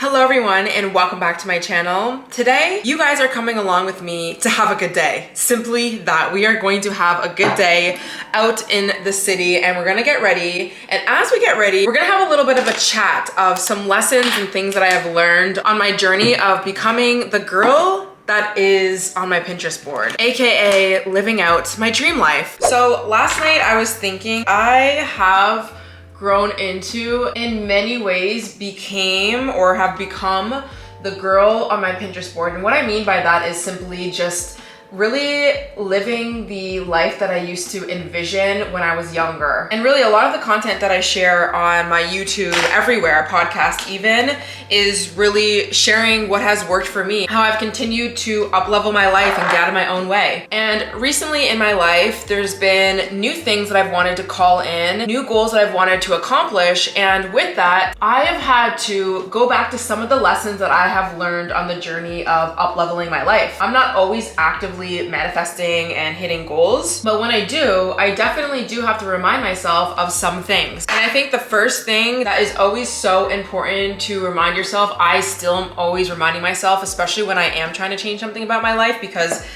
Hello everyone and welcome back to my channel. Today, you guys are coming along with me to have a good day. Simply that. We are going to have a good day out in the city and we're gonna get ready. And as we get ready, we're gonna have a little bit of a chat of some lessons and things that I have learned on my journey of becoming the girl that is on my Pinterest board, AKA living out my dream life. So last night I was thinking I have grown into, in many ways, became or have become the girl on my Pinterest board. And what I mean by that is simply just really living the life that I used to envision when I was younger. And really a lot of the content that I share on my YouTube, everywhere, podcast even, is really sharing what has worked for me, how I've continued to up-level my life and get out of my own way. And recently in my life, there's been new things that I've wanted to call in, new goals that I've wanted to accomplish. And with that, I have had to go back to some of the lessons that I have learned on the journey of up-leveling my life. I'm not always actively manifesting and hitting goals, but when I do, I definitely do have to remind myself of some things. And I think the first thing that is always so important to remind yourself, I still am always reminding myself, especially when I am trying to change something about my life, because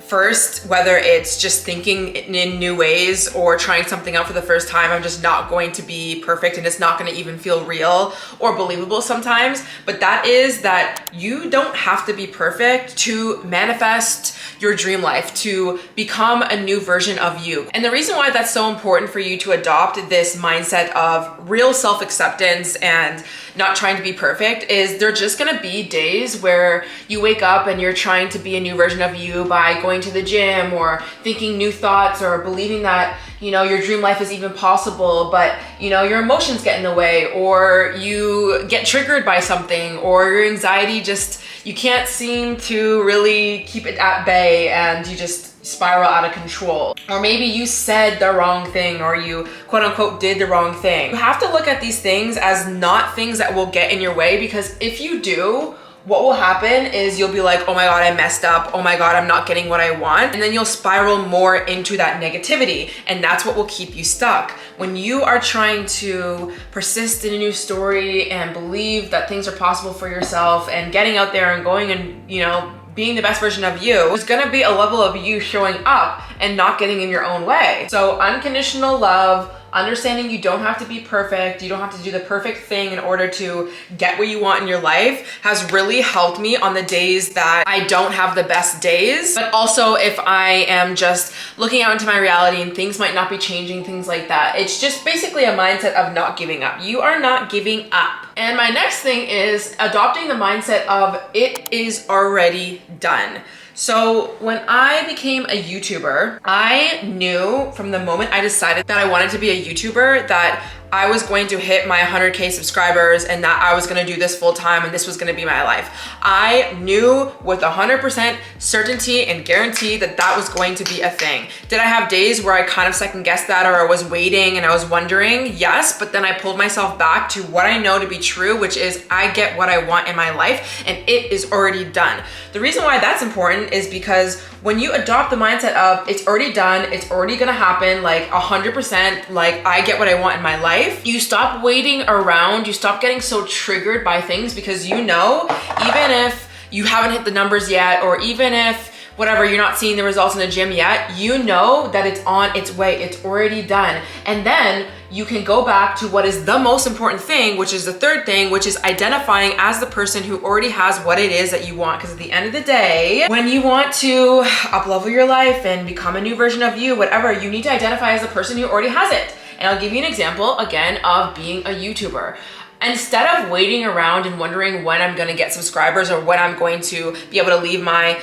first, whether it's just thinking in new ways or trying something out for the first time, I'm just not going to be perfect and it's not going to even feel real or believable sometimes. But that is that you don't have to be perfect to manifest your dream life, to become a new version of you. And the reason why that's so important for you to adopt this mindset of real self-acceptance and not trying to be perfect is there just gonna be days where you wake up and you're trying to be a new version of you by going to the gym or thinking new thoughts or believing that, you know, your dream life is even possible, but you know, your emotions get in the way, or you get triggered by something, or your anxiety just, you can't seem to really keep it at bay and you just spiral out of control. Or maybe you said the wrong thing, or you quote unquote did the wrong thing. You have to look at these things as not things that will get in your way, because if you do, what will happen is you'll be like, oh my God, I messed up. Oh my God, I'm not getting what I want. And then you'll spiral more into that negativity. And that's what will keep you stuck. When you are trying to persist in a new story and believe that things are possible for yourself and getting out there and going and, you know, being the best version of you, there's gonna be a level of you showing up and not getting in your own way. So unconditional love, understanding you don't have to be perfect, you don't have to do the perfect thing in order to get what you want in your life, has really helped me on the days that I don't have the best days. But also if I am just looking out into my reality and things might not be changing, things like that. It's just basically a mindset of not giving up. You are not giving up. And my next thing is adopting the mindset of it is already done. So when I became a YouTuber, I knew from the moment I decided that I wanted to be a YouTuber that I was going to hit my 100K subscribers and that I was gonna do this full time and this was gonna be my life. I knew with 100% certainty and guarantee that that was going to be a thing. Did I have days where I kind of second guessed that, or I was waiting and I was wondering? Yes, but then I pulled myself back to what I know to be true, which is I get what I want in my life and it is already done. The reason why that's important is because when you adopt the mindset of it's already done, it's already gonna happen, like 100%, like I get what I want in my life, you stop waiting around, you stop getting so triggered by things, because you know, even if you haven't hit the numbers yet, or even if whatever, you're not seeing the results in the gym yet, you know that it's on its way, it's already done. And then you can go back to what is the most important thing, which is the third thing, which is identifying as the person who already has what it is that you want. Because at the end of the day, when you want to up-level your life and become a new version of you, whatever, you need to identify as the person who already has it. And I'll give you an example again of being a YouTuber. Instead of waiting around and wondering when I'm gonna get subscribers or when I'm going to be able to leave my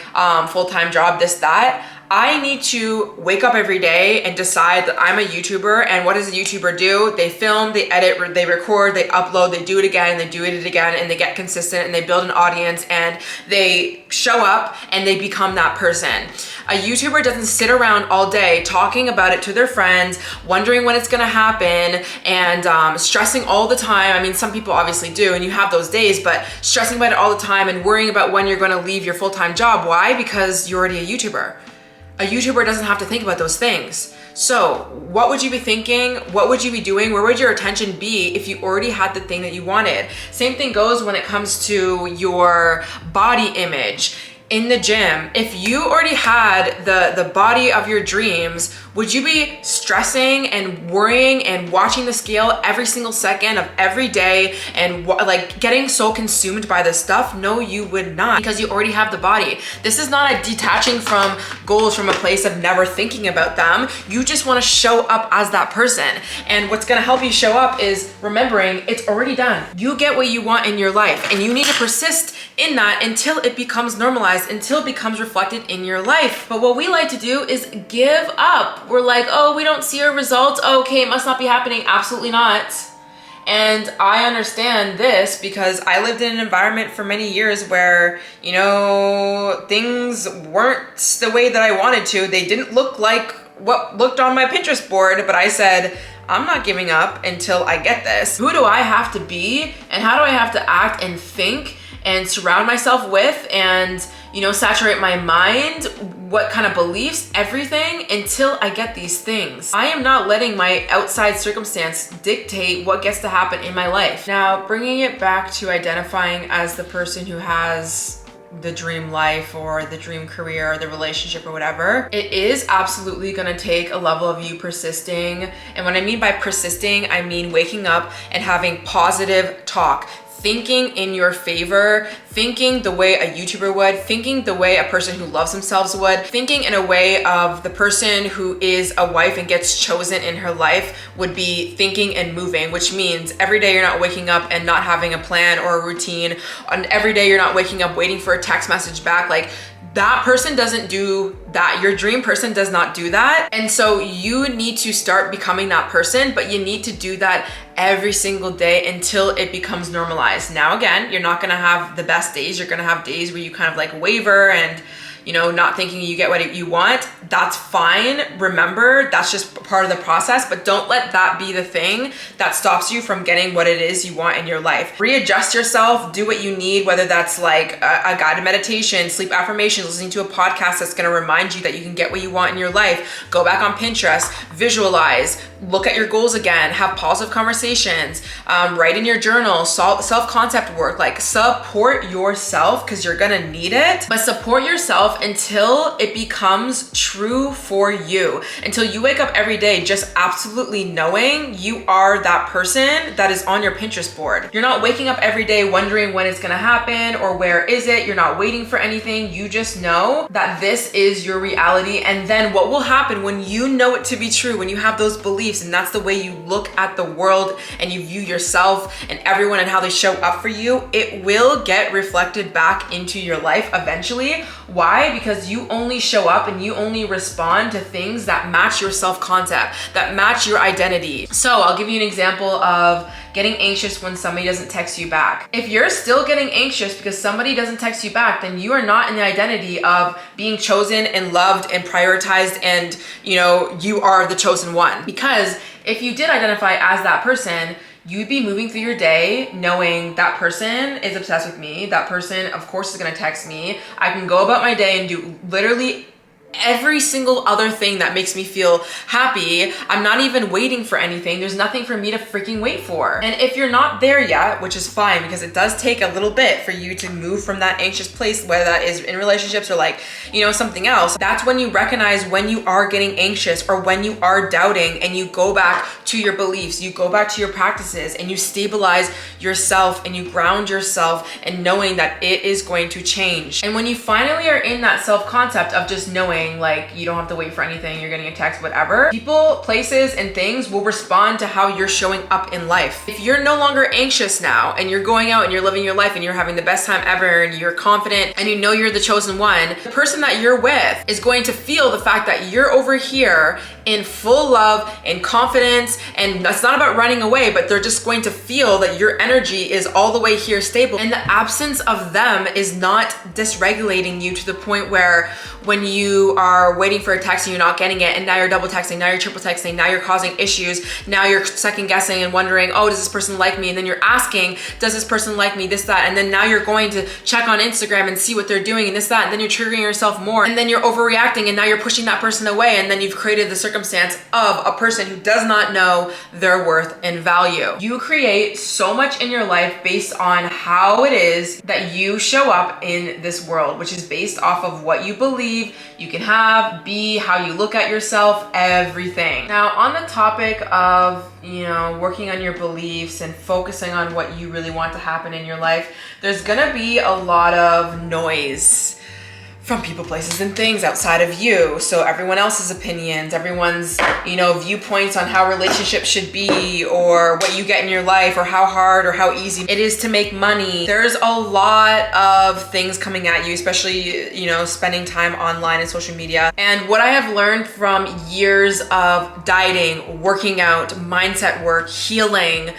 full-time job, this, that, I need to wake up every day and decide that I'm a YouTuber. And what does a YouTuber do? They film, they edit, they record, they upload, they do it again, and they do it again, and they get consistent and they build an audience and they show up and they become that person. A YouTuber doesn't sit around all day talking about it to their friends, wondering when it's gonna happen, and stressing all the time. I mean, some people obviously do, and you have those days, but stressing about it all the time and worrying about when you're gonna leave your full-time job. Why? Because you're already a YouTuber. A YouTuber doesn't have to think about those things. So what would you be thinking? What would you be doing? Where would your attention be if you already had the thing that you wanted? Same thing goes when it comes to your body image. In the gym, if you already had the body of your dreams, would you be stressing and worrying and watching the scale every single second of every day and like getting so consumed by this stuff? No, you would not, because you already have the body. This is not a detaching from goals from a place of never thinking about them. You just want to show up as that person. And what's going to help you show up is remembering it's already done. You get what you want in your life, and you need to persist in that until it becomes normalized, until it becomes reflected in your life. But what we like to do is give up. We're like, oh, we don't see our results. Okay, it must not be happening. Absolutely not. And I understand this because I lived in an environment for many years where, you know, things weren't the way that I wanted to. They didn't look like what looked on my Pinterest board, but I said, I'm not giving up until I get this. Who do I have to be, and how do I have to act and think and surround myself with, and, you know, saturate my mind, what kind of beliefs, everything, until I get these things. I am not letting my outside circumstance dictate what gets to happen in my life. Now, bringing it back to identifying as the person who has the dream life or the dream career or the relationship or whatever, it is absolutely gonna take a level of you persisting. And what I mean by persisting, I mean waking up and having positive talk, thinking in your favor, thinking the way a YouTuber would, thinking the way a person who loves themselves would, thinking in a way of the person who is a wife and gets chosen in her life would be thinking and moving, which means every day you're not waking up and not having a plan or a routine, and every day you're not waking up waiting for a text message back. Like, that person doesn't do that. Your dream person does not do that. And so you need to start becoming that person, but you need to do that every single day until it becomes normalized. Now, again, you're not gonna have the best days. You're gonna have days where you kind of like waver and, you know, not thinking you get what you want. That's fine. Remember, that's just part of the process, but don't let that be the thing that stops you from getting what it is you want in your life. Readjust yourself, do what you need, whether that's like a guided meditation, sleep affirmations, listening to a podcast that's gonna remind you that you can get what you want in your life. Go back on Pinterest, visualize, look at your goals again, have positive conversations, write in your journal, self-concept work, like support yourself because you're gonna need it, but support yourself until it becomes true for you, until you wake up every day just absolutely knowing you are that person that is on your Pinterest board. You're not waking up every day wondering when it's gonna happen or where is it. You're not waiting for anything. You just know that this is your reality. And then what will happen when you know it to be true, when you have those beliefs and that's the way you look at the world and you view yourself and everyone and how they show up for you, it will get reflected back into your life eventually. Why? Because you only show up and you only respond to things that match your self-concept, that match your identity. So I'll give you an example of getting anxious when somebody doesn't text you back. If you're still getting anxious because somebody doesn't text you back, then you are not in the identity of being chosen and loved and prioritized, and you know, you are the chosen one. Because if you did identify as that person, you'd be moving through your day knowing that person is obsessed with me. That person, of course, is gonna text me. I can go about my day and do literally every single other thing that makes me feel happy. I'm not even waiting for anything. There's nothing for me to freaking wait for. And if you're not there yet, which is fine because it does take a little bit for you to move from that anxious place, whether that is in relationships or like, you know, something else, that's when you recognize when you are getting anxious or when you are doubting, and you go back to your beliefs, you go back to your practices, and you stabilize yourself and you ground yourself and knowing that it is going to change. And when you finally are in that self-concept of just knowing like you don't have to wait for anything, you're getting a text, whatever, people, places, and things will respond to how you're showing up in life. If you're no longer anxious now and you're going out and you're living your life and you're having the best time ever and you're confident and you know you're the chosen one, the person that you're with is going to feel the fact that you're over here in full love and confidence, and that's not about running away, but they're just going to feel that your energy is all the way here stable, and the absence of them is not dysregulating you to the point where when you you are waiting for a text and you're not getting it, and now you're double texting, now you're triple texting, now you're causing issues, now you're second guessing and wondering, oh, does this person like me? And then you're asking, does this person like me, this, that, and then now you're going to check on Instagram and see what they're doing and this, that, and then you're triggering yourself more, and then you're overreacting, and now you're pushing that person away, and then you've created the circumstance of a person who does not know their worth and value. You create so much in your life based on how it is that you show up in this world, which is based off of what you believe you can have, be, how you look at yourself, everything. Now, on the topic of, you know, working on your beliefs and focusing on what you really want to happen in your life, there's gonna be a lot of noise from people, places, and things outside of you. So everyone else's opinions, everyone's, you know, viewpoints on how relationships should be, or what you get in your life, or how hard or how easy it is to make money. There's a lot of things coming at you, especially, you know, spending time online and social media. And what I have learned from years of dieting, working out, mindset work, healing,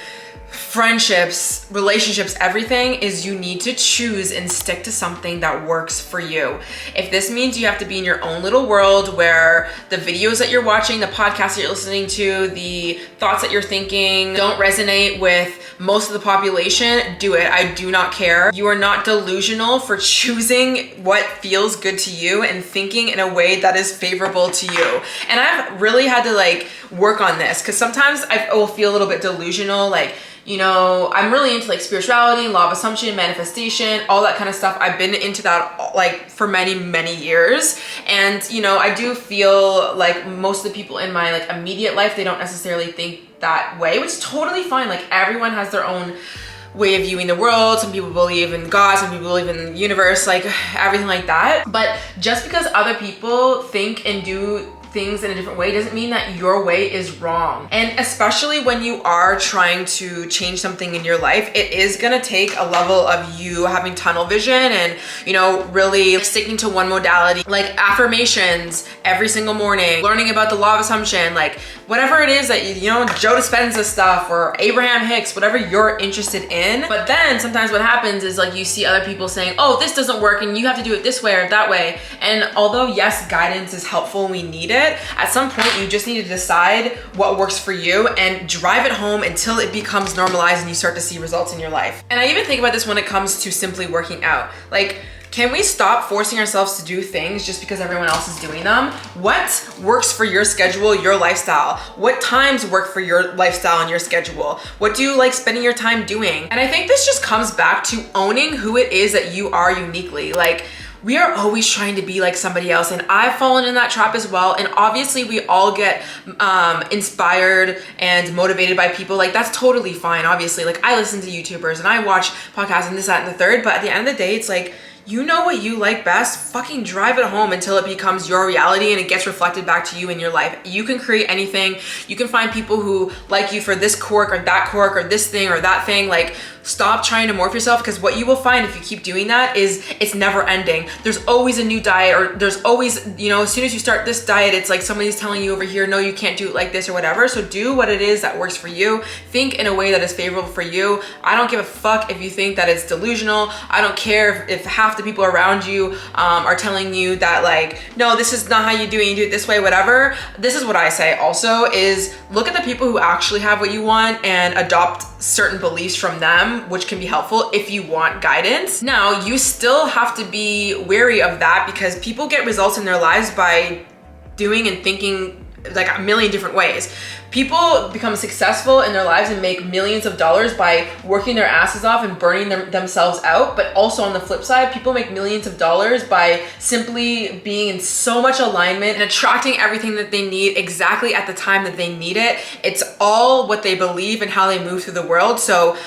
friendships, relationships, everything, is you need to choose and stick to something that works for you. If this means you have to be in your own little world where the videos that you're watching, the podcasts that you're listening to, the thoughts that you're thinking don't resonate with most of the population, do it. I do not care. You are not delusional for choosing what feels good to you and thinking in a way that is favorable to you. And I've really had to like work on this, because sometimes I will feel a little bit delusional, like, you know, I'm really into like spirituality, law of assumption, manifestation, all that kind of stuff. I've been into that like for many, many years. And, you know, I do feel like most of the people in my like immediate life, they don't necessarily think that way, which is totally fine. Like everyone has their own way of viewing the world. Some people believe in God, some people believe in the universe, like everything like that. But just because other people think and do things in a different way doesn't mean that your way is wrong. And especially when you are trying to change something in your life, it is gonna take a level of you having tunnel vision and, you know, really sticking to one modality, like affirmations every single morning, learning about the law of assumption, like whatever it is that you know, Joe Dispenza stuff or Abraham Hicks, whatever you're interested in. But then sometimes what happens is like you see other people saying, oh, this doesn't work and you have to do it this way or that way. And although yes, guidance is helpful and we need it, at some point you just need to decide what works for you and drive it home until it becomes normalized and you start to see results in your life. And I even think about this when it comes to simply working out. Like, can we stop forcing ourselves to do things just because everyone else is doing them? What works for your schedule, your lifestyle? What times work for your lifestyle and your schedule? What do you like spending your time doing? And I think this just comes back to owning who it is that you are uniquely. Like, we are always trying to be like somebody else, and I've fallen in that trap as well. And obviously we all get inspired and motivated by people. Like, that's totally fine. Obviously, like I listen to YouTubers and I watch podcasts and this, that, and the third, but at the end of the day, it's like, you know what you like best, fucking drive it home until it becomes your reality and it gets reflected back to you in your life. You can create anything. You can find people who like you for this quirk or that quirk or this thing or that thing. Like, stop trying to morph yourself, because what you will find if you keep doing that is it's never ending. There's always a new diet, or there's always, you know, as soon as you start this diet, it's like somebody's telling you over here, no, you can't do it like this or whatever. So do what it is that works for you. Think in a way that is favorable for you. I don't give a fuck if you think that it's delusional. I don't care if half the people around you are telling you that like, no, this is not how you do it, you do it this way, whatever. This is what I say also, is look at the people who actually have what you want and adopt certain beliefs from them, which can be helpful if you want guidance. Now, you still have to be wary of that, because people get results in their lives by doing and thinking like a million different ways. People become successful in their lives and make millions of dollars by working their asses off and burning themselves out. But also on the flip side, people make millions of dollars by simply being in so much alignment and attracting everything that they need exactly at the time that they need it. It's all what they believe and how they move through the world. So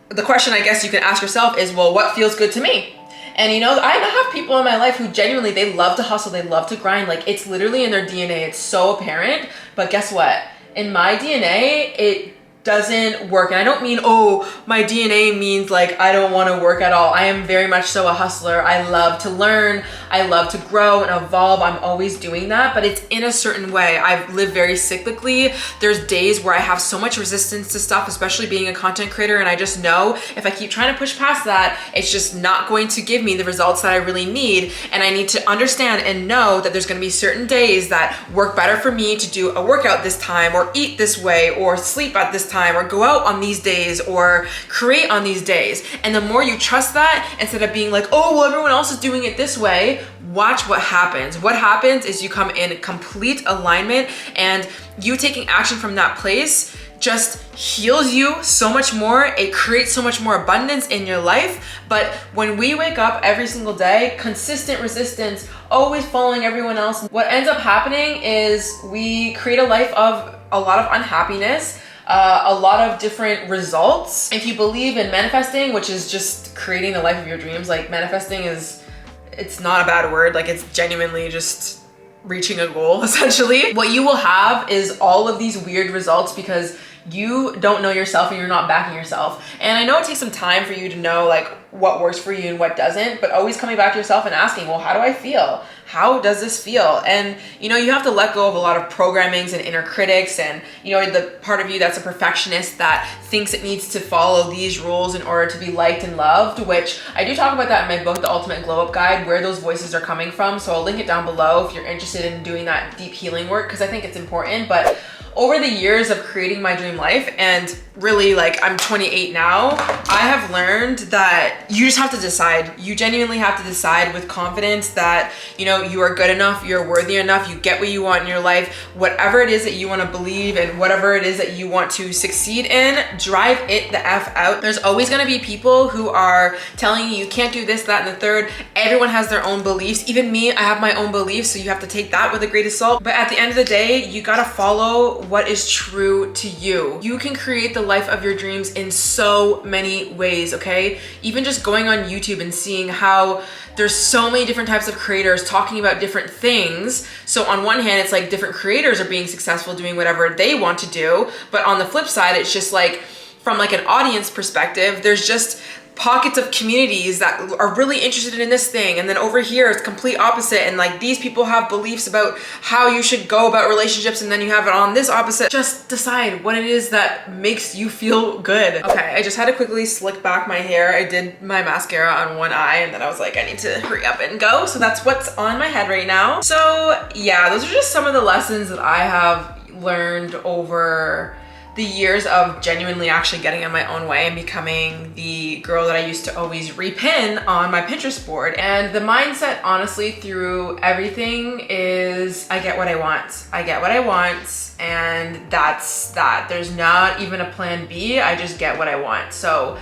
the question I guess you can ask yourself is, well, what feels good to me? And you know, I have people in my life who genuinely, they love to hustle, they love to grind. Like, it's literally in their DNA, it's so apparent. But guess what? In my DNA, doesn't work. And I don't mean, oh, my DNA means like I don't want to work at all. I am very much so a hustler. I love to learn. I love to grow and evolve. I'm always doing that, but it's in a certain way. I've lived very cyclically. There's days where I have so much resistance to stuff, especially being a content creator. And I just know if I keep trying to push past that, it's just not going to give me the results that I really need. And I need to understand and know that there's going to be certain days that work better for me to do a workout this time, or eat this way, or sleep at this time, or go out on these days, or create on these days. And the more you trust that, instead of being like, oh, well, everyone else is doing it this way, watch what happens. What happens is you come in complete alignment, and you taking action from that place just heals you so much more. It creates so much more abundance in your life. But when we wake up every single day, consistent resistance, always following everyone else, what ends up happening is we create a life of a lot of unhappiness, a lot of different results. If you believe in manifesting, which is just creating the life of your dreams, like manifesting is, it's not a bad word. Like it's genuinely just reaching a goal essentially. What you will have is all of these weird results because you don't know yourself and you're not backing yourself. And I know it takes some time for you to know like what works for you and what doesn't, but always coming back to yourself and asking, well, how do I feel? How does this feel? And you know, you have to let go of a lot of programmings and inner critics, and you know, the part of you that's a perfectionist that thinks it needs to follow these rules in order to be liked and loved, which I do talk about that in my book, The Ultimate Glow Up Guide, where those voices are coming from. So I'll link it down below if you're interested in doing that deep healing work, because I think it's important. But over the years of creating my dream life, and really like I'm 28 now, I have learned that you just have to decide. You genuinely have to decide with confidence that, you know, you are good enough, you're worthy enough, you get what you want in your life, whatever it is that you want to believe and whatever it is that you want to succeed in, drive it the F out. There's always going to be people who are telling you you can't do this, that, and the third. Everyone has their own beliefs. Even me, I have my own beliefs, so you have to take that with a grain of salt. But at the end of the day, you got to follow what is true to you. You can create the life of your dreams in so many ways, okay? Even just going on YouTube and seeing how there's so many different types of creators talking about different things. So on one hand, it's like different creators are being successful doing whatever they want to do. But on the flip side, it's just like, from like an audience perspective, there's just pockets of communities that are really interested in this thing, and then over here it's complete opposite, and like these people have beliefs about how you should go about relationships, and then you have it on this opposite. Just decide what it is that makes you feel good. Okay, I just had to quickly slick back my hair. I did my mascara on one eye, and then I was like, I need to hurry up and go. So that's what's on my head right now. So yeah, those are just some of the lessons that I have learned over the years of genuinely actually getting in my own way and becoming the girl that I used to always repin on my Pinterest board. And the mindset, honestly, through everything is I get what I want. I get what I want, and that's that. There's not even a plan B. I just get what I want. So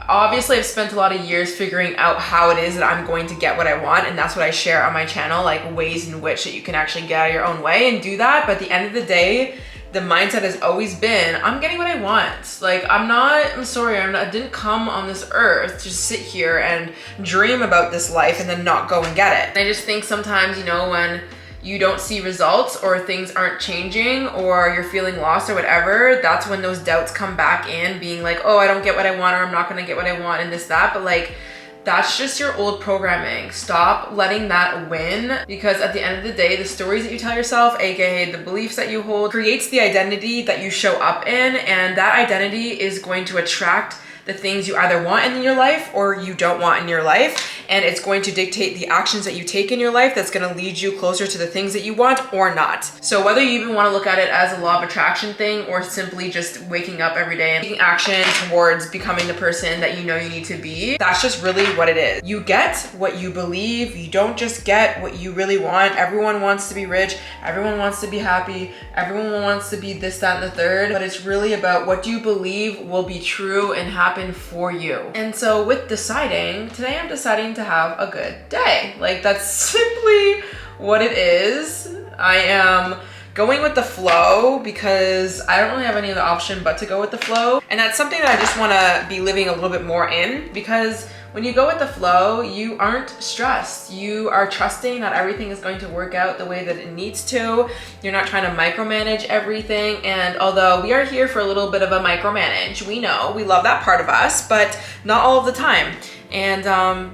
obviously I've spent a lot of years figuring out how it is that I'm going to get what I want, and that's what I share on my channel, like ways in which that you can actually get out of your own way and do that. But at the end of the day, the mindset has always been, I'm getting what I want. Like, I didn't come on this earth to sit here and dream about this life and then not go and get it. And I just think sometimes, you know, when you don't see results or things aren't changing or you're feeling lost or whatever, that's when those doubts come back in, being like, oh, I don't get what I want, or I'm not gonna get what I want, and this, that. But like, that's just your old programming. Stop letting that win, because at the end of the day, the stories that you tell yourself, aka the beliefs that you hold, creates the identity that you show up in, and that identity is going to attract the things you either want in your life or you don't want in your life. And it's going to dictate the actions that you take in your life that's going to lead you closer to the things that you want or not. So whether you even want to look at it as a law of attraction thing, or simply just waking up every day and taking action towards becoming the person that you know you need to be, that's just really what it is. You get what you believe. You don't just get what you really want. Everyone wants to be rich. Everyone wants to be happy. Everyone wants to be this, that, and the third. But it's really about what do you believe will be true and happen for you. And so with deciding, today I'm deciding to have a good day. Like, that's simply what it is. I am going with the flow because I don't really have any other option but to go with the flow. And that's something that I just want to be living a little bit more in, because when you go with the flow, you aren't stressed. You are trusting that everything is going to work out the way that it needs to. You're not trying to micromanage everything. And although we are here for a little bit of a micromanage, we know, we love that part of us, but not all of the time. And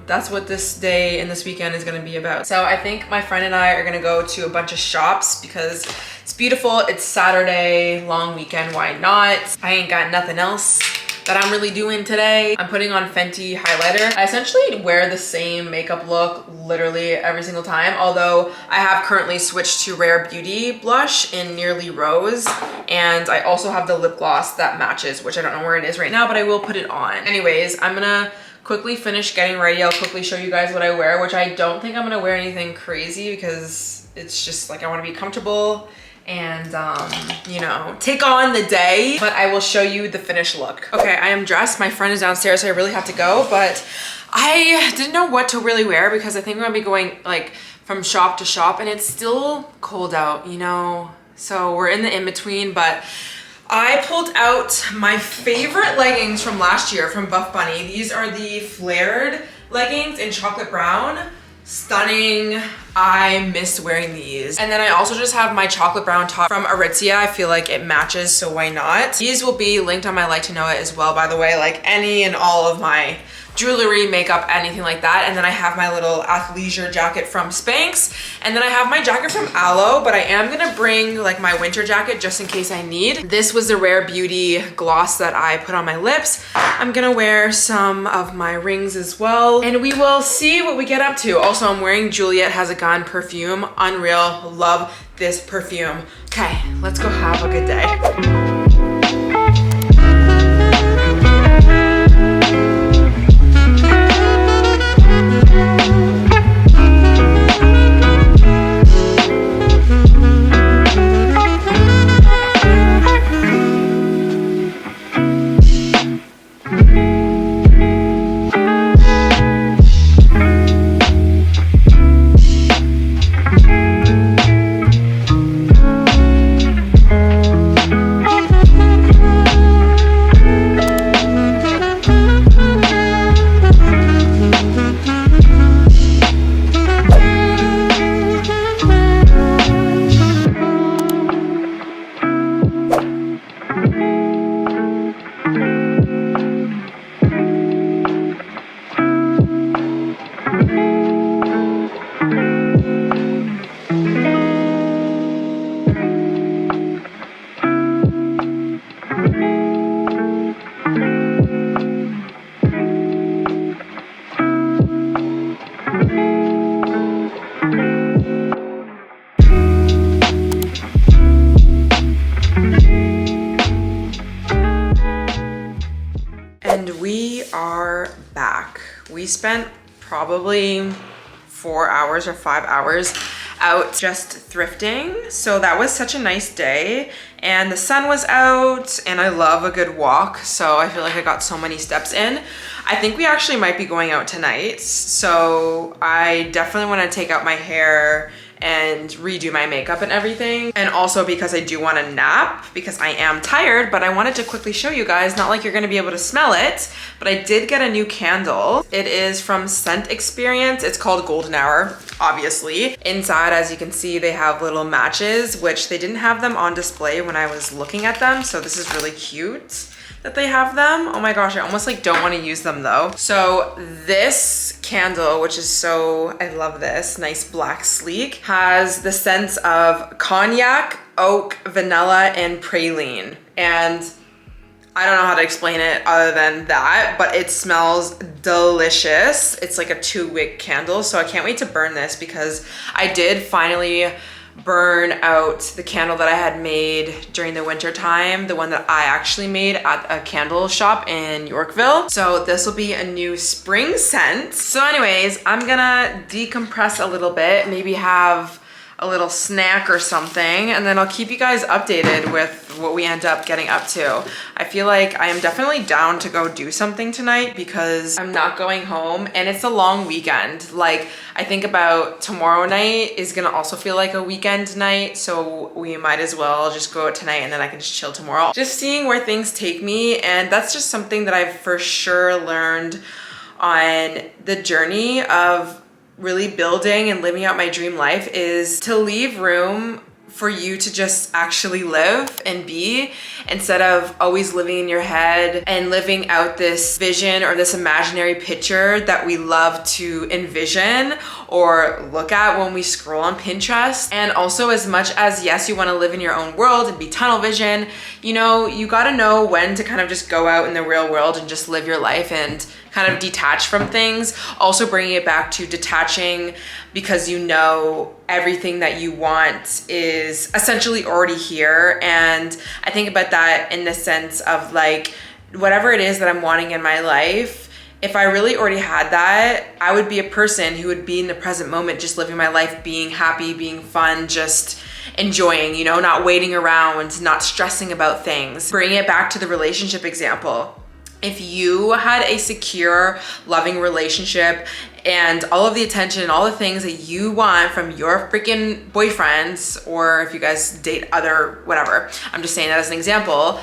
that's what this day and this weekend is gonna be about. So I think my friend and I are gonna go to a bunch of shops because it's beautiful. It's Saturday, long weekend, why not? I ain't got nothing else that I'm really doing today. I'm putting on Fenty highlighter. I essentially wear the same makeup look literally every single time, although I have currently switched to Rare Beauty blush in Nearly Rose, and I also have the lip gloss that matches, which I don't know where it is right now, but I will put it on. Anyways, I'm gonna quickly finish getting ready. I'll quickly show you guys what I wear, which I don't think I'm gonna wear anything crazy because it's just like I wanna be comfortable and you know, take on the day, but I will show you the finished look. Okay, I am dressed. My friend is downstairs, so I really have to go, but I didn't know what to really wear because I think we're gonna be going like from shop to shop, and it's still cold out, you know? So we're in the in-between, but I pulled out my favorite leggings from last year from Buff Bunny. These are the flared leggings in chocolate brown. Stunning. I miss wearing these. And then I also just have my chocolate brown top from Aritzia. I feel like it matches, so why not? These will be linked on my Like to Know It as well, by the way, like any and all of my jewelry, makeup, anything like that. And then I have my little athleisure jacket from Spanx. And then I have my jacket from Aloe, but I am gonna bring like my winter jacket just in case I need. This was the Rare Beauty gloss that I put on my lips. I'm gonna wear some of my rings as well, and we will see what we get up to. Also, I'm wearing Juliet Has a Gun perfume. Unreal, love this perfume. Okay, let's go have a good day. We spent probably 4 hours or 5 hours out just thrifting. So that was such a nice day, and the sun was out, and I love a good walk. So I feel like I got so many steps in. I think we actually might be going out tonight. So I definitely want to take out my hair and redo my makeup and everything. And also because I do want to nap because I am tired, but I wanted to quickly show you guys, not like you're going to be able to smell it, but I did get a new candle. It is from Scent Experience. It's called Golden Hour, obviously. Inside, as you can see, they have little matches, which they didn't have them on display when I was looking at them. So this is really cute that they have them. Oh my gosh, I almost like don't want to use them though. So this candle, which is so, I love this, nice black sleek, has the scents of cognac, oak, vanilla, and praline. And I don't know how to explain it other than that, but it smells delicious. It's like a 2-wick candle, so I can't wait to burn this because I did finally burn out the candle that I had made during the winter time, the one that I actually made at a candle shop in Yorkville. So this will be a new spring scent. So anyways, I'm gonna decompress a little bit, maybe have a little snack or something, and then I'll keep you guys updated with what we end up getting up to. I feel like I am definitely down to go do something tonight because I'm not going home and it's a long weekend. Like, I think about tomorrow night is gonna also feel like a weekend night, so we might as well just go out tonight and then I can just chill tomorrow. Just seeing where things take me, and that's just something that I've for sure learned on the journey of really building and living out my dream life is to leave room for you to just actually live and be, instead of always living in your head and living out this vision or this imaginary picture that we love to envision or look at when we scroll on Pinterest. And also, as much as yes, you want to live in your own world and be tunnel vision, you know, you got to know when to kind of just go out in the real world and just live your life and kind of detach from things. Also bringing it back to detaching, because you know everything that you want is essentially already here. And I think about that in the sense of like, whatever it is that I'm wanting in my life, if I really already had that, I would be a person who would be in the present moment, just living my life, being happy, being fun, just enjoying, you know, not waiting around, not stressing about things. Bringing it back to the relationship example. If you had a secure, loving relationship and all of the attention and all the things that you want from your freaking boyfriends, or if you guys date other, whatever, I'm just saying that as an example,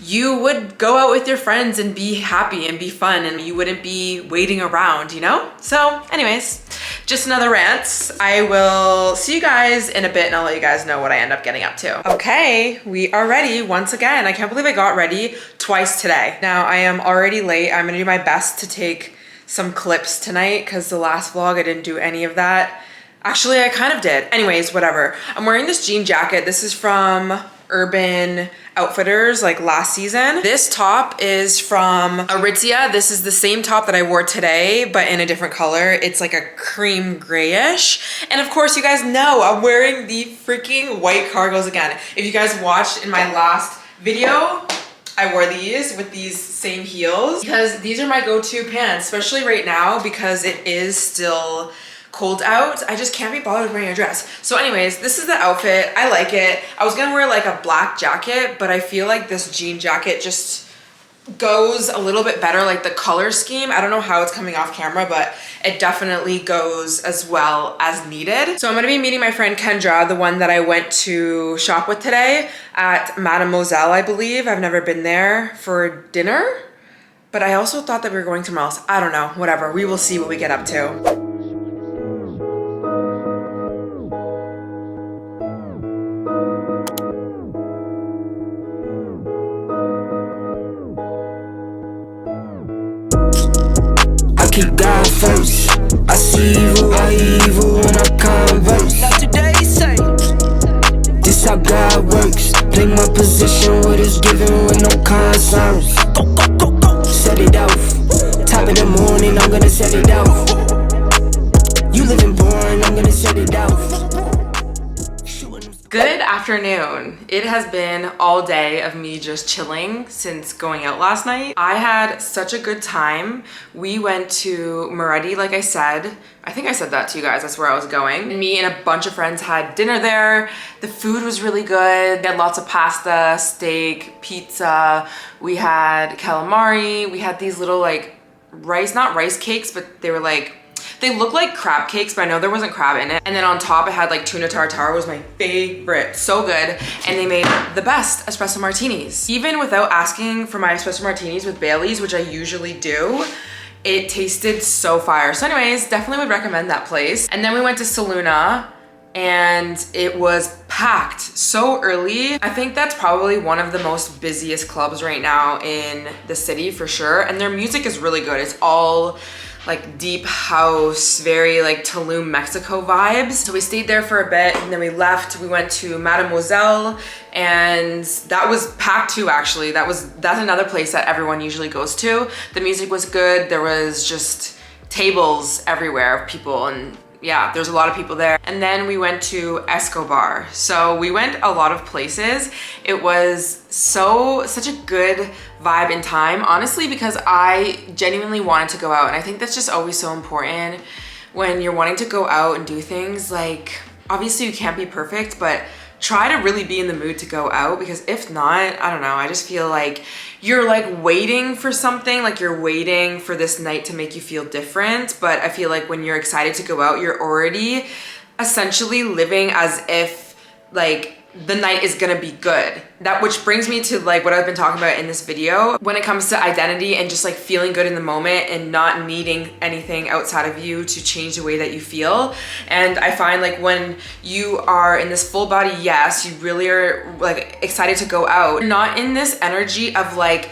you would go out with your friends and be happy and be fun, and you wouldn't be waiting around, you know? So anyways, just another rant. I will see you guys in a bit and I'll let you guys know what I end up getting up to. Okay, we are ready once again. I can't believe I got ready twice today. Now I am already late. I'm gonna do my best to take some clips tonight because the last vlog I didn't do any of that. Actually, I kind of did. Anyways, whatever. I'm wearing this jean jacket. This is from Urban Outfitters, like last season. This top is from Aritzia. This is the same top that I wore today, but in a different color. It's like a cream grayish. And of course, you guys know I'm wearing the freaking white cargos again. If you guys watched in my last video, I wore these with these same heels because these are my go-to pants, especially right now because it is still cold out. I just can't be bothered wearing a dress. So anyways, this is the outfit. I like it. I was gonna wear like a black jacket, but I feel like this jean jacket just goes a little bit better, like the color scheme. I don't know how it's coming off camera, but it definitely goes as well as needed. So I'm gonna be meeting my friend Kendra, the one that I went to shop with today at Mademoiselle, I believe. I've never been there for dinner, but I also thought that we were going somewhere else. I don't know, whatever. We will see what we get up to. Keep God first. I see evil when I converse. Not today, say. This how God works. Play my position, what is given with no concerns. Go. Set it off. Top of the morning, I'm gonna set it off. You living boring, I'm gonna set it off. Good afternoon. It has been all day of me just chilling since going out last night. I had such a good time. We went to Moretti, like I said. I think I said that to you guys, that's where I was going. Me and a bunch of friends had dinner there. The food was really good. We had lots of pasta, steak, pizza. We had calamari. We had these little like not rice cakes, but they were like, they look like crab cakes, but I know there wasn't crab in it. And then on top, it had like tuna tartare, was my favorite. So good. And they made the best espresso martinis. Even without asking for my espresso martinis with Bailey's, which I usually do, it tasted so fire. So anyways, definitely would recommend that place. And then we went to Saluna and it was packed so early. I think that's probably one of the most busiest clubs right now in the city for sure. And their music is really good. It's all like deep house, very like Tulum, Mexico vibes. So we stayed there for a bit and then we left. We went to Mademoiselle and that was packed too, actually. That's another place that everyone usually goes to. The music was good. There was just tables everywhere of people, and yeah, there's a lot of people there. And then we went to Escobar. So we went a lot of places. It was such a good vibe and time, honestly, because I genuinely wanted to go out. And I think that's just always so important when you're wanting to go out and do things. Like, obviously you can't be perfect, but try to really be in the mood to go out, because if not, I don't know, I just feel like you're like waiting for something, like you're waiting for this night to make you feel different. But I feel like when you're excited to go out, you're already essentially living as if like the night is gonna be good. That which brings me to like what I've been talking about in this video when it comes to identity and just like feeling good in the moment and not needing anything outside of you to change the way that you feel. And I find like when you are in this full body yes, you really are like excited to go out, not in this energy of like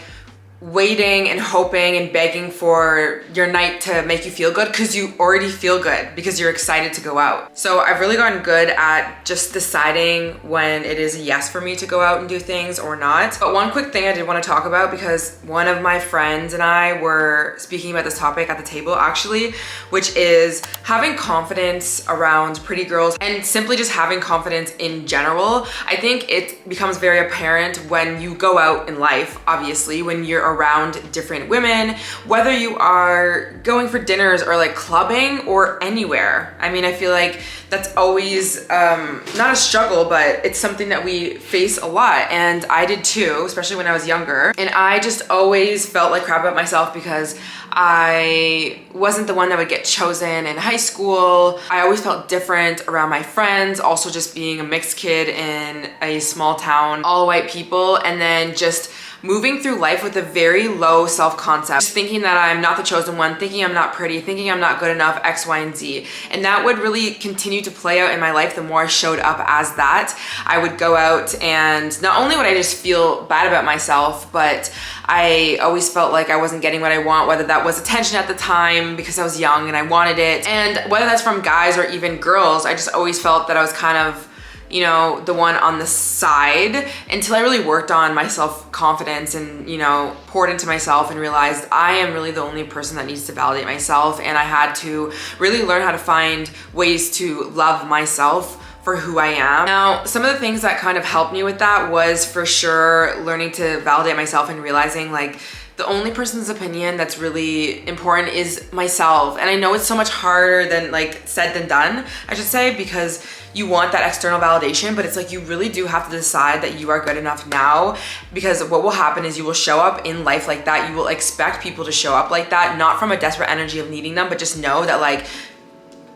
waiting and hoping and begging for your night to make you feel good, because you already feel good because you're excited to go out. So I've really gotten good at just deciding when it is a yes for me to go out and do things or not. But one quick thing I did want to talk about, because one of my friends and I were speaking about this topic at the table actually, which is having confidence around pretty girls and simply just having confidence in general. I think it becomes very apparent when you go out in life, obviously, when you're around different women, whether you are going for dinners or like clubbing or anywhere. I mean, I feel like that's always not a struggle, but it's something that we face a lot. And I did too, especially when I was younger. And I just always felt like crap about myself because I wasn't the one that would get chosen in high school. I always felt different around my friends, also just being a mixed kid in a small town, all white people, and then just moving through life with a very low self-concept, just thinking that I'm not the chosen one, thinking I'm not pretty, thinking I'm not good enough, X, Y, and Z. And that would really continue to play out in my life the more I showed up as that. I would go out and not only would I just feel bad about myself, but I always felt like I wasn't getting what I want, whether that was attention at the time because I was young and I wanted it. And whether that's from guys or even girls, I just always felt that I was kind of, you know, the one on the side, until I really worked on my self-confidence and, you know, poured into myself and realized I am really the only person that needs to validate myself. And I had to really learn how to find ways to love myself for who I am. Now, some of the things that kind of helped me with that was for sure learning to validate myself and realizing like the only person's opinion that's really important is myself. And I know it's so much harder than like said than done, I should say, because you want that external validation, but it's like you really do have to decide that you are good enough now, because what will happen is you will show up in life like that. You will expect people to show up like that, not from a desperate energy of needing them, but just know that like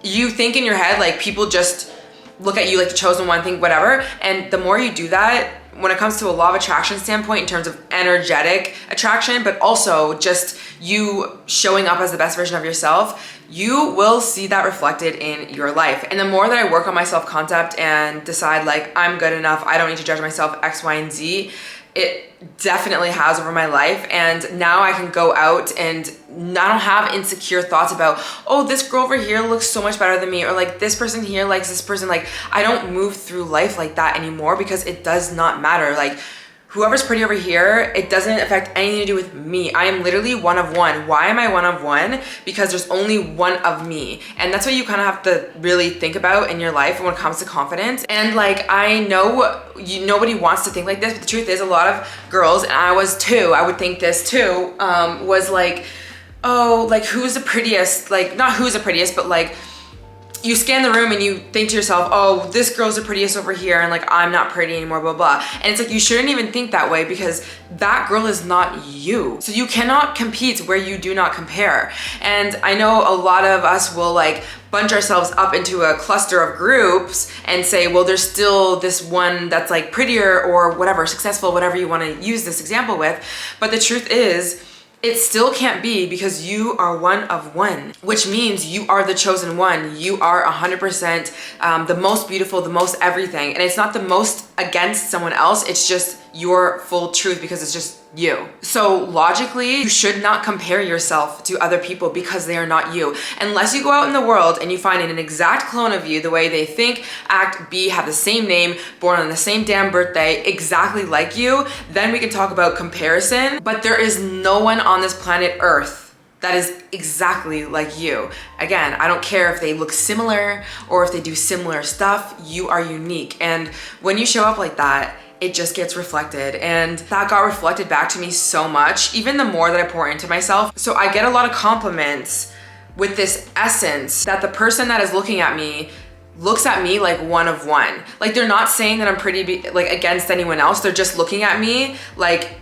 you think in your head, like people just look at you like the chosen one, think whatever. And the more you do that, when it comes to a law of attraction standpoint in terms of energetic attraction, but also just you showing up as the best version of yourself, you will see that reflected in your life. And the more that I work on my self-concept and decide like I'm good enough, I don't need to judge myself X, Y, and Z, it definitely has over my life. And now I can go out and I don't have insecure thoughts about, oh, this girl over here looks so much better than me, or like this person here likes this person. Like I don't move through life like that anymore, because it does not matter. Like whoever's pretty over here, it doesn't affect anything to do with me. I am literally one of one. Why am I one of one? Because there's only one of me. And that's what you kind of have to really think about in your life when it comes to confidence. And like, I know nobody wants to think like this, but the truth is a lot of girls, and I was too, I would think this too, was like, oh, like who's the prettiest? Like not who's the prettiest, but like, you scan the room and you think to yourself, oh, this girl's the prettiest over here and like I'm not pretty anymore, blah, blah. And it's like, you shouldn't even think that way, because that girl is not you. So you cannot compete where you do not compare. And I know a lot of us will like bunch ourselves up into a cluster of groups and say, well, there's still this one that's like prettier or whatever, successful, whatever you want to use this example with. But the truth is, it still can't be, because you are one of one, which means you are the chosen one. You are 100% the most beautiful, the most everything. And it's not the most against someone else. It's just your full truth, because it's just you. So logically, you should not compare yourself to other people, because they are not you. Unless you go out in the world and you find an exact clone of you, the way they think, act, be, have the same name, born on the same damn birthday, exactly like you, then we can talk about comparison. But there is no one on this planet Earth that is exactly like you. Again, I don't care if they look similar or if they do similar stuff, you are unique. And when you show up like that, it just gets reflected, and that got reflected back to me so much, even the more that I pour into myself. So I get a lot of compliments with this essence that the person that is looking at me looks at me like one of one. Like they're not saying that I'm pretty like against anyone else. They're just looking at me like,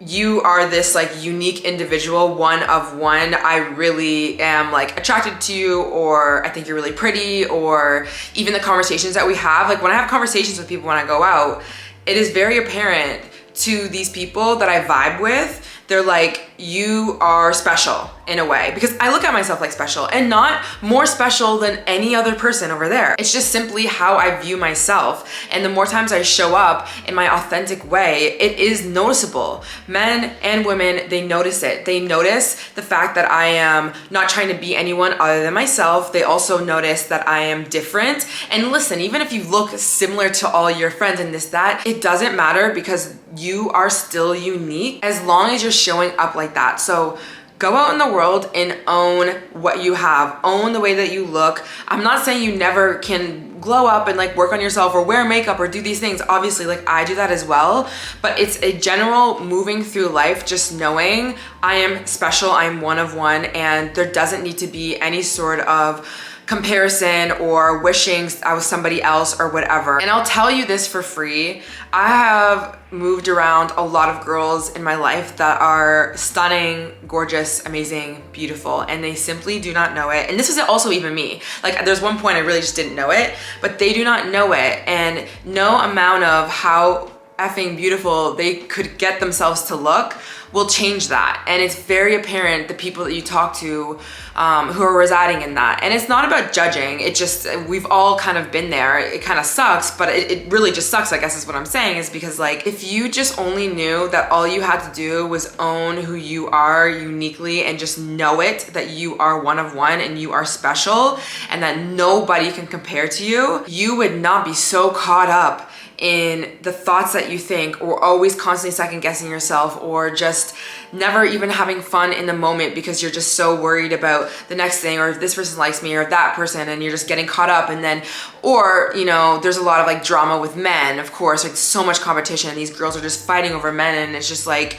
you are this like unique individual, one of one. I really am like attracted to you, or I think you're really pretty, or even the conversations that we have. Like when I have conversations with people when I go out, it is very apparent to these people that I vibe with. They're like, you are special in a way, because I look at myself like special and not more special than any other person over there. It's just simply how I view myself. And the more times I show up in my authentic way, it is noticeable. Men and women, they notice it. They notice the fact that I am not trying to be anyone other than myself. They also notice that I am different. And listen, even if you look similar to all your friends and this, that, it doesn't matter, because you are still unique as long as you're showing up like that. So go out in the world and own what you have. Own the way that you look. I'm not saying you never can glow up and like work on yourself or wear makeup or do these things. Obviously, like I do that as well, but it's a general moving through life, just knowing I am special, I'm one of one, and there doesn't need to be any sort of comparison or wishing I was somebody else or whatever. And I'll tell you this for free, I have moved around a lot of girls in my life that are stunning, gorgeous, amazing, beautiful, and they simply do not know it. And this is also even me. Like there's one point I really just didn't know it, but they do not know it. And no amount of how effing beautiful they could get themselves to look will change that. And it's very apparent the people that you talk to who are residing in that. And it's not about judging. It just, we've all kind of been there. It kind of sucks, but it really just sucks, I guess is what I'm saying, is because like, if you just only knew that all you had to do was own who you are uniquely and just know it, that you are one of one and you are special and that nobody can compare to you, you would not be so caught up in the thoughts that you think, or always constantly second guessing yourself, or just never even having fun in the moment because you're just so worried about the next thing, or if this person likes me or that person, and you're just getting caught up. And then, or you know, there's a lot of like drama with men, of course, like so much competition. These girls are just fighting over men, and it's just like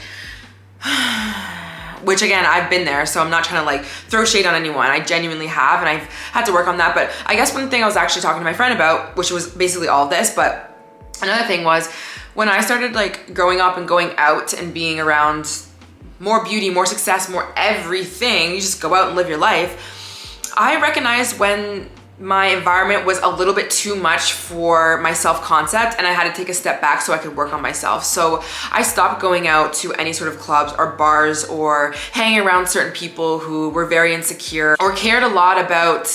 which again, I've been there, so I'm not trying to like throw shade on anyone. I genuinely have, and I've had to work on that. But I guess one thing I was actually talking to my friend about, which was basically all of this, but another thing was when I started like growing up and going out and being around more beauty, more success, more everything, you just go out and live your life. I recognized when my environment was a little bit too much for my self-concept, and I had to take a step back so I could work on myself. So I stopped going out to any sort of clubs or bars or hanging around certain people who were very insecure or cared a lot about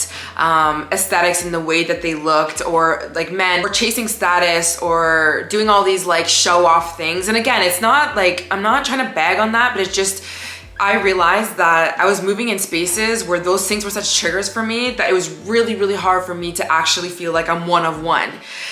aesthetics and the way that they looked, or like men, or chasing status, or doing all these like show off things. And again, it's not like, I'm not trying to bag on that, but it's just, I realized that I was moving in spaces where those things were such triggers for me that it was really, really hard for me to actually feel like I'm one of one.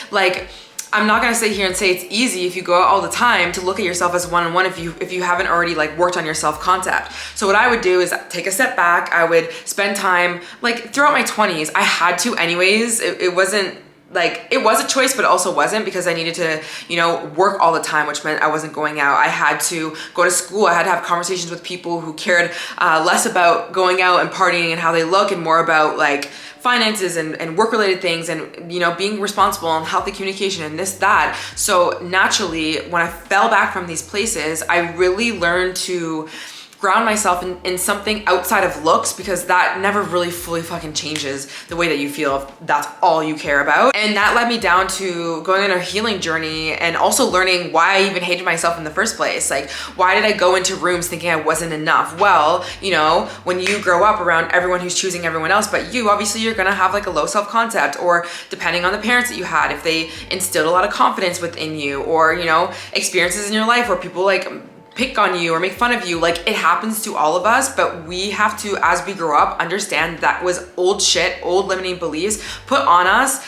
Like, I'm not gonna sit here and say it's easy if you go out all the time to look at yourself as one on one if you haven't already like worked on your self-concept. So what I would do is take a step back. I would spend time, like throughout my 20s, I had to anyways. It wasn't like, it was a choice, but it also wasn't, because I needed to, you know, work all the time, which meant I wasn't going out. I had to go to school. I had to have conversations with people who cared less about going out and partying and how they look, and more about like finances and work-related things, and you know, being responsible and healthy communication and this, that. So naturally, when I fell back from these places, I really learned to ground myself in something outside of looks, because that never really fully fucking changes the way that you feel if that's all you care about. And that led me down to going on a healing journey, and also learning why I even hated myself in the first place. Like, why did I go into rooms thinking I wasn't enough? Well, you know, when you grow up around everyone who's choosing everyone else but you, obviously you're gonna have like a low self-concept, or depending on the parents that you had, if they instilled a lot of confidence within you, or you know, experiences in your life where people like pick on you or make fun of you. Like, it happens to all of us, but we have to, as we grow up, understand that was old shit, old limiting beliefs put on us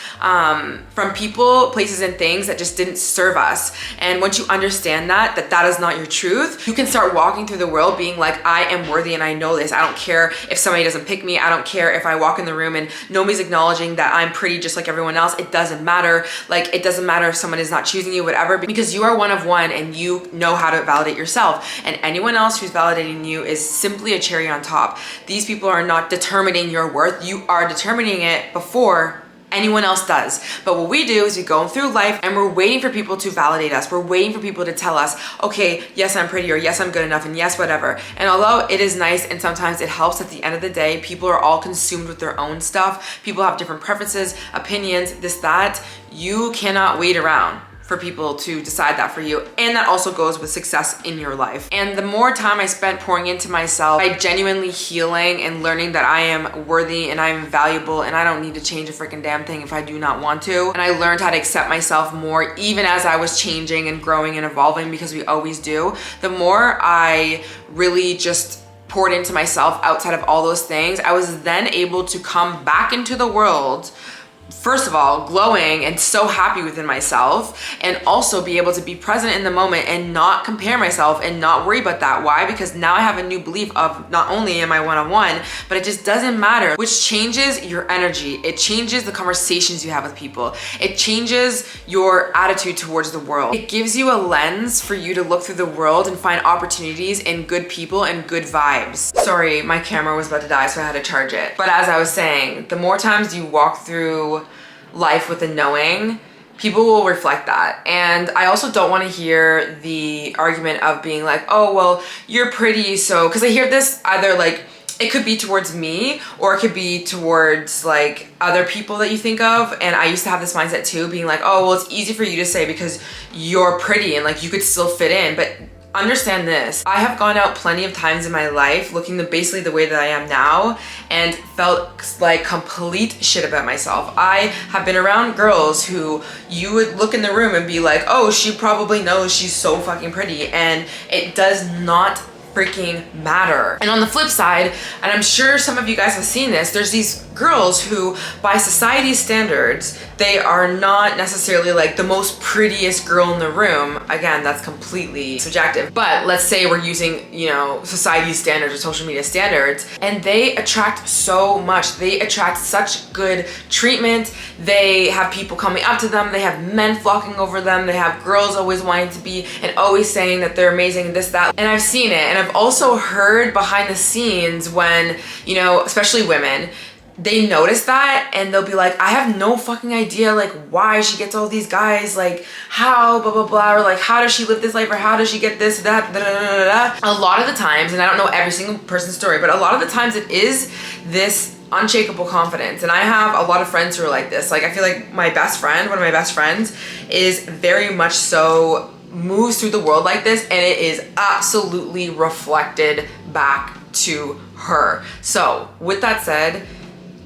from people, places, and things that just didn't serve us. And once you understand that is not your truth, you can start walking through the world being like, I am worthy and I know this. I don't care if somebody doesn't pick me. I don't care if I walk in the room and nobody's acknowledging that I'm pretty just like everyone else. It doesn't matter. Like, it doesn't matter if someone is not choosing you, whatever, because you are one of one and you know how to validate yourself. And anyone else who's validating you is simply a cherry on top. These people are not determining your worth. You are determining it before anyone else does. But what we do is we go through life and we're waiting for people to validate us. We're waiting for people to tell us, okay, yes, I'm pretty, or yes, I'm good enough, and yes, whatever. And although it is nice and sometimes it helps, at the end of the day, people are all consumed with their own stuff. People have different preferences, opinions, this, that. You cannot wait around for people to decide that for you. And that also goes with success in your life. And the more time I spent pouring into myself, by genuinely healing and learning that I am worthy and I am valuable and I don't need to change a freaking damn thing if I do not want to. And I learned how to accept myself more, even as I was changing and growing and evolving, because we always do. The more I really just poured into myself outside of all those things, I was then able to come back into the world, first of all, glowing and so happy within myself, and also be able to be present in the moment and not compare myself and not worry about that. Why? Because now I have a new belief of not only am I one-on-one, but it just doesn't matter, which changes your energy. It changes the conversations you have with people. It changes your attitude towards the world. It gives you a lens for you to look through the world and find opportunities in good people and good vibes. Sorry, my camera was about to die, so I had to charge it. But as I was saying, the more times you walk through life with a knowing, people will reflect that. And I also don't want to hear the argument of being like, oh, well, you're pretty, so, because I hear this either like, it could be towards me or it could be towards like other people that you think of. And I used to have this mindset too, being like, oh, well, it's easy for you to say because you're pretty and like you could still fit in. But understand this, I have gone out plenty of times in my life looking basically the way that I am now and felt like complete shit about myself. I have been around girls who you would look in the room and be like, oh, she probably knows she's so fucking pretty, and it does not freaking matter. And on the flip side, and I'm sure some of you guys have seen this, there's these girls who, by society's standards, they are not necessarily like the most prettiest girl in the room. Again, that's completely subjective. But let's say we're using, you know, society's standards or social media standards, and they attract so much. They attract such good treatment. They have people coming up to them. They have men flocking over them. They have girls always wanting to be and always saying that they're amazing and this, that. And I've seen it. And I've also heard behind the scenes when, you know, especially women, they notice that and they'll be like, I have no fucking idea like why she gets all these guys, like how, blah, blah, blah, or like how does she live this life, or how does she get this, that, da, da, da, da, da. A lot of the times, and I don't know every single person's story, but a lot of the times it is this unshakable confidence. And I have a lot of friends who are like this. Like I feel like my best friend, one of my best friends, is very much so moves through the world like this, and it is absolutely reflected back to her. So with that said,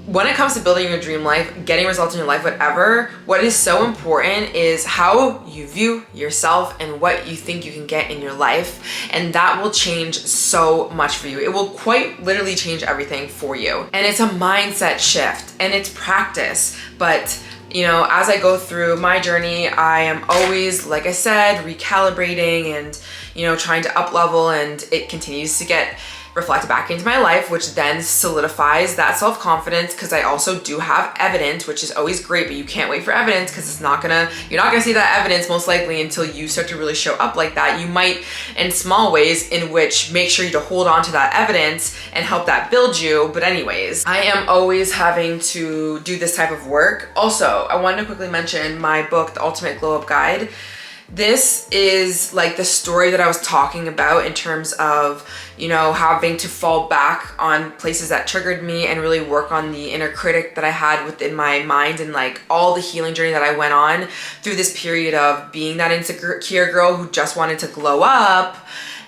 when it comes to building your dream life, getting results in your life, whatever, what is so important is how you view yourself and what you think you can get in your life. And that will change so much for you. It will quite literally change everything for you. And it's a mindset shift and it's practice. But you know, as I go through my journey, I am always, like I said, recalibrating and, you know, trying to up level, and it continues to get reflected back into my life, which then solidifies that self-confidence, because I also do have evidence, which is always great, but you can't wait for evidence because you're not gonna see that evidence most likely until you start to really show up like that. You might in small ways in which make sure you to hold on to that evidence and help that build you. But anyways, I am always having to do this type of work. Also, I wanted to quickly mention my book, The Ultimate Glow Up Guide. This is like the story that I was talking about in terms of, you know, having to fall back on places that triggered me and really work on the inner critic that I had within my mind, and like all the healing journey that I went on through this period of being that insecure girl who just wanted to glow up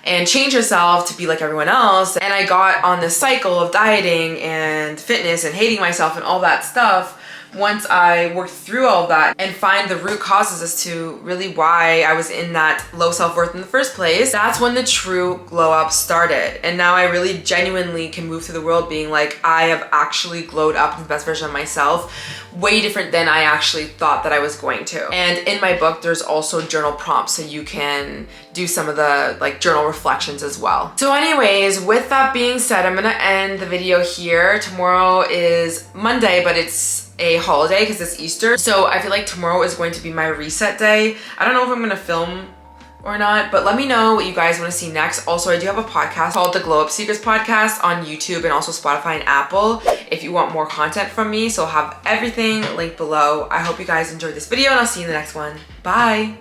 and change herself to be like everyone else. And I got on this cycle of dieting and fitness and hating myself and all that stuff. Once I worked through all that and find the root causes as to really why I was in that low self-worth in the first place, that's when the true glow up started. And now I really genuinely can move through the world being like, I have actually glowed up in the best version of myself, way different than I actually thought that I was going to. And in my book, there's also journal prompts, so you can do some of the like journal reflections as well. So anyways, with that being said, I'm gonna end the video here. Tomorrow is Monday, but it's a holiday because it's Easter. So I feel like tomorrow is going to be my reset day. I don't know if I'm gonna film or not, but let me know what you guys want to see next. Also, I do have a podcast called the Glow Up Secrets Podcast on YouTube and also Spotify and Apple if you want more content from me. So I'll have everything linked below. I hope you guys enjoyed this video and I'll see you in the next one. Bye.